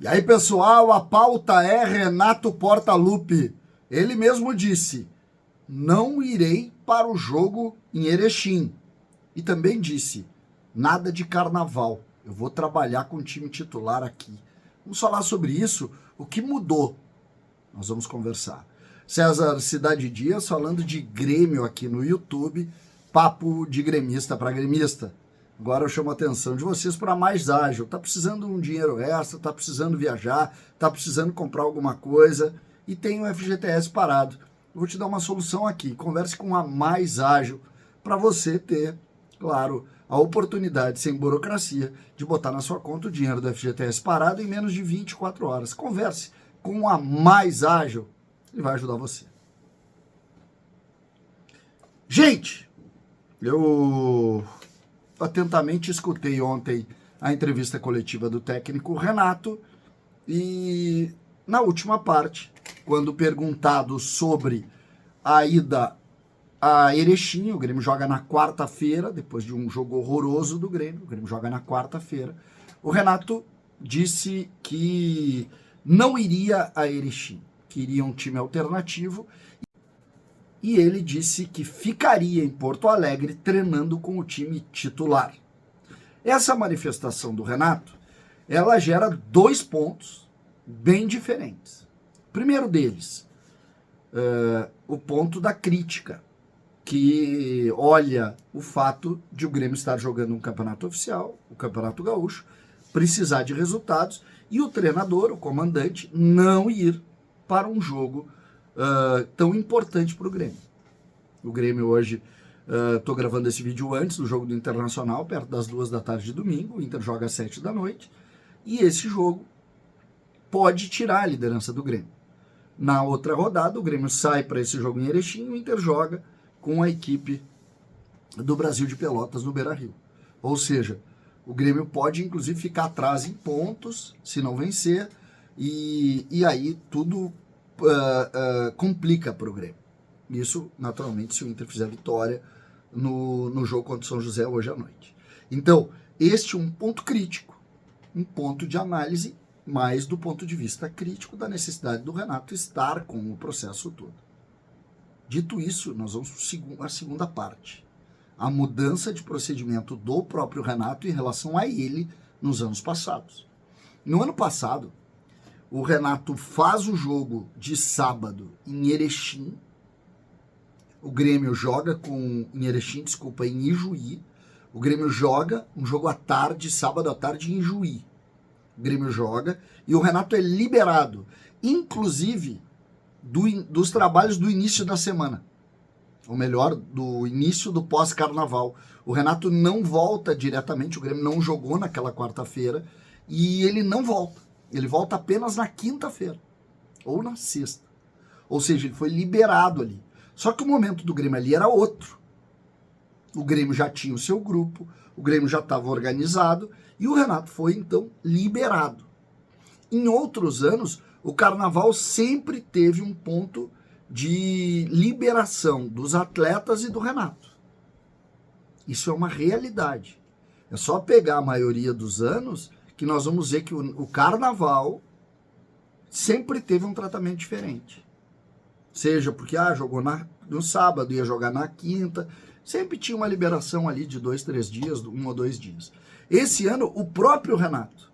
E aí, pessoal, a pauta é Renato Portaluppi. Ele mesmo disse, não irei para o jogo em Erechim. E também disse, nada de carnaval, eu vou trabalhar com o time titular aqui. Vamos falar sobre isso, o que mudou. Nós vamos conversar. César Cidade Dias falando de Grêmio aqui no YouTube, papo de gremista para gremista. Agora eu chamo a atenção de vocês para mais ágil. Tá precisando de um dinheiro extra, tá precisando viajar, tá precisando comprar alguma coisa e tem o FGTS parado. Eu vou te dar uma solução aqui. Converse com a Mais Ágil para você ter, claro, a oportunidade, sem burocracia, de botar na sua conta o dinheiro do FGTS parado em menos de 24 horas. Converse com a Mais Ágil e vai ajudar você. Gente, eu atentamente escutei ontem a entrevista coletiva do técnico Renato e na última parte, quando perguntado sobre a ida a Erechim, o Grêmio joga na quarta-feira, depois de um jogo horroroso do Grêmio, o Grêmio joga na quarta-feira, o Renato disse que não iria a Erechim, que iria um time alternativo, e ele disse que ficaria em Porto Alegre treinando com o time titular. Essa manifestação do Renato, ela gera dois pontos bem diferentes. O primeiro deles, o ponto da crítica, que olha o fato de o Grêmio estar jogando um campeonato oficial, o Campeonato Gaúcho, precisar de resultados, e o treinador, o comandante, não ir para um jogo tão importante para o Grêmio. O Grêmio hoje, estou gravando esse vídeo antes do jogo do Internacional, perto das 2 da tarde de domingo, o Inter joga às 7 da noite, e esse jogo pode tirar a liderança do Grêmio. Na outra rodada, o Grêmio sai para esse jogo em Erechim, o Inter joga com a equipe do Brasil de Pelotas no Beira-Rio. Ou seja, o Grêmio pode inclusive ficar atrás em pontos, se não vencer, e aí tudo complica para o Grêmio. Isso, naturalmente, se o Inter fizer vitória no jogo contra o São José hoje à noite. Então, este é um ponto crítico, um ponto de análise, mais do ponto de vista crítico da necessidade do Renato estar com o processo todo. Dito isso, nós vamos para a segunda parte. A mudança de procedimento do próprio Renato em relação a ele nos anos passados. No ano passado, o Renato faz o jogo de sábado em Erechim. O Grêmio joga em Ijuí. O Grêmio joga um jogo à tarde, sábado à tarde, em Ijuí. O Grêmio joga e o Renato é liberado, inclusive dos trabalhos do início da semana. Ou melhor, do início do pós-carnaval. O Renato não volta diretamente, o Grêmio não jogou naquela quarta-feira e ele não volta. Ele volta apenas na quinta-feira ou na sexta. Ou seja, ele foi liberado ali. Só que o momento do Grêmio ali era outro. O Grêmio já tinha o seu grupo, o Grêmio já estava organizado e o Renato foi, então, liberado. Em outros anos, o Carnaval sempre teve um ponto de liberação dos atletas e do Renato. Isso é uma realidade. É só pegar a maioria dos anos que nós vamos ver que o Carnaval sempre teve um tratamento diferente. Seja porque jogou no sábado, ia jogar na quinta, sempre tinha uma liberação ali de 2, 3 dias, 1 ou 2 dias. Esse ano, o próprio Renato,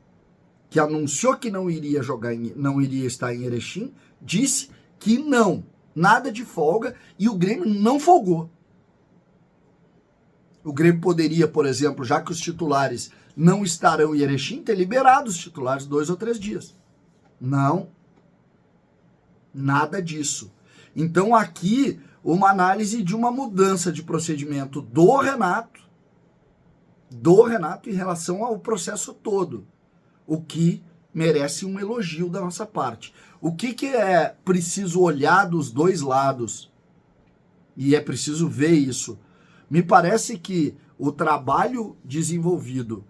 que anunciou que não iria estar em Erechim, disse que não, nada de folga, e o Grêmio não folgou. O Grêmio poderia, por exemplo, já que os titulares não estarão em Erechim, ter liberado os titulares 2 ou 3 dias. Não, nada disso. Então aqui, uma análise de uma mudança de procedimento do Renato em relação ao processo todo, o que merece um elogio da nossa parte. O que é preciso olhar dos dois lados, e é preciso ver isso. Me parece que o trabalho desenvolvido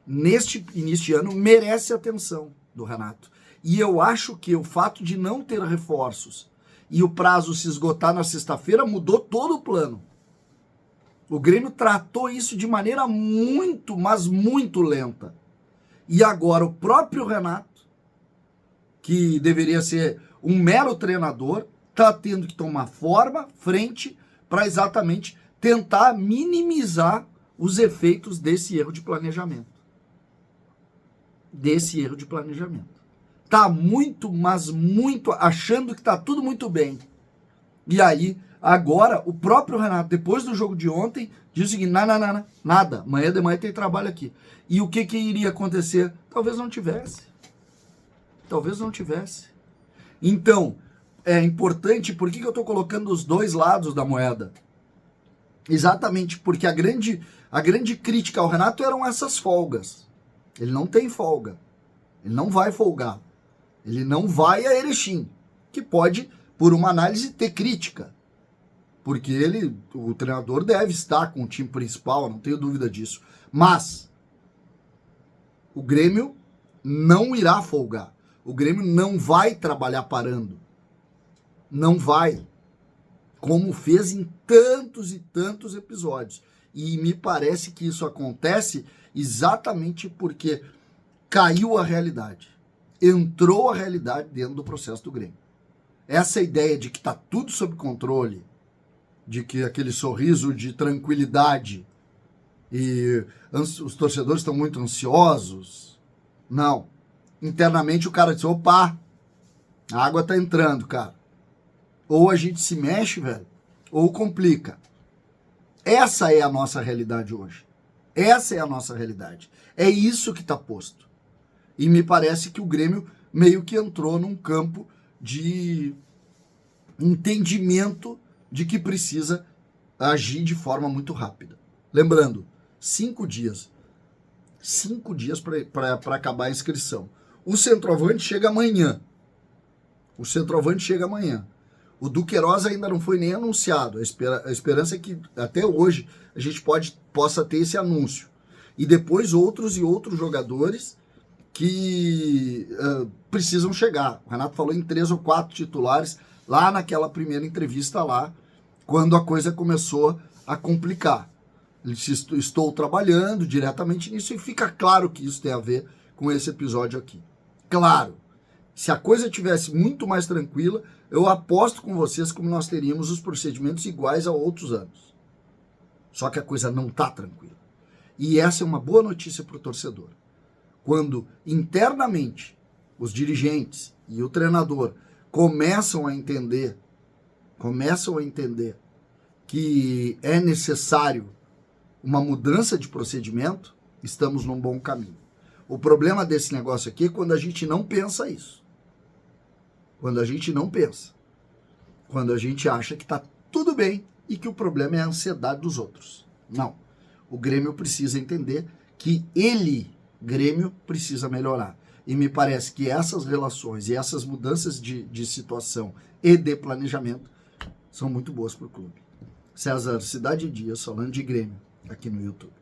neste início de ano merece atenção do Renato. E eu acho que o fato de não ter reforços e o prazo se esgotar na sexta-feira mudou todo o plano. O Grêmio tratou isso de maneira muito, mas muito lenta. E agora o próprio Renato que deveria ser um mero treinador, está tendo que tomar frente, para exatamente tentar minimizar os efeitos desse erro de planejamento. Tá muito, mas muito, achando que tá tudo muito bem. E aí, agora, o próprio Renato, depois do jogo de ontem, diz o seguinte, nada, amanhã de manhã tem trabalho aqui. E o que iria acontecer? Talvez não tivesse. Então, é importante, por que eu estou colocando os dois lados da moeda? Exatamente porque a grande crítica ao Renato eram essas folgas. Ele não tem folga. Ele não vai folgar. Ele não vai a Erechim, que pode, por uma análise, ter crítica. Porque o treinador deve estar com o time principal, não tenho dúvida disso. Mas o Grêmio não irá folgar. O Grêmio não vai trabalhar parando. Não vai. Como fez em tantos e tantos episódios. E me parece que isso acontece exatamente porque caiu a realidade. Entrou a realidade dentro do processo do Grêmio. Essa ideia de que está tudo sob controle, de que aquele sorriso de tranquilidade e os torcedores estão muito ansiosos. Não. Internamente o cara diz, opa, a água tá entrando, cara. Ou a gente se mexe, velho, ou complica. Essa é a nossa realidade hoje. Essa é a nossa realidade. É isso que está posto. E me parece que o Grêmio meio que entrou num campo de entendimento de que precisa agir de forma muito rápida. Lembrando, 5 dias. 5 dias para acabar a inscrição. O centroavante chega amanhã. O Duqueiroz ainda não foi nem anunciado. A esperança é que até hoje a gente possa ter esse anúncio. E depois outros jogadores que precisam chegar. O Renato falou em 3 ou 4 titulares lá naquela primeira entrevista lá, quando a coisa começou a complicar. Ele disse, estou trabalhando diretamente nisso e fica claro que isso tem a ver com esse episódio aqui. Claro, se a coisa tivesse muito mais tranquila, eu aposto com vocês como nós teríamos os procedimentos iguais a outros anos. Só que a coisa não está tranquila. E essa é uma boa notícia para o torcedor. Quando internamente os dirigentes e o treinador começam a entender que é necessário uma mudança de procedimento, estamos num bom caminho. O problema desse negócio aqui é quando a gente não pensa isso. Quando a gente não pensa. Quando a gente acha que está tudo bem e que o problema é a ansiedade dos outros. Não. O Grêmio precisa entender que Grêmio, precisa melhorar. E me parece que essas relações e essas mudanças de situação e de planejamento são muito boas para o clube. César Cidade Dias, falando de Grêmio, aqui no YouTube.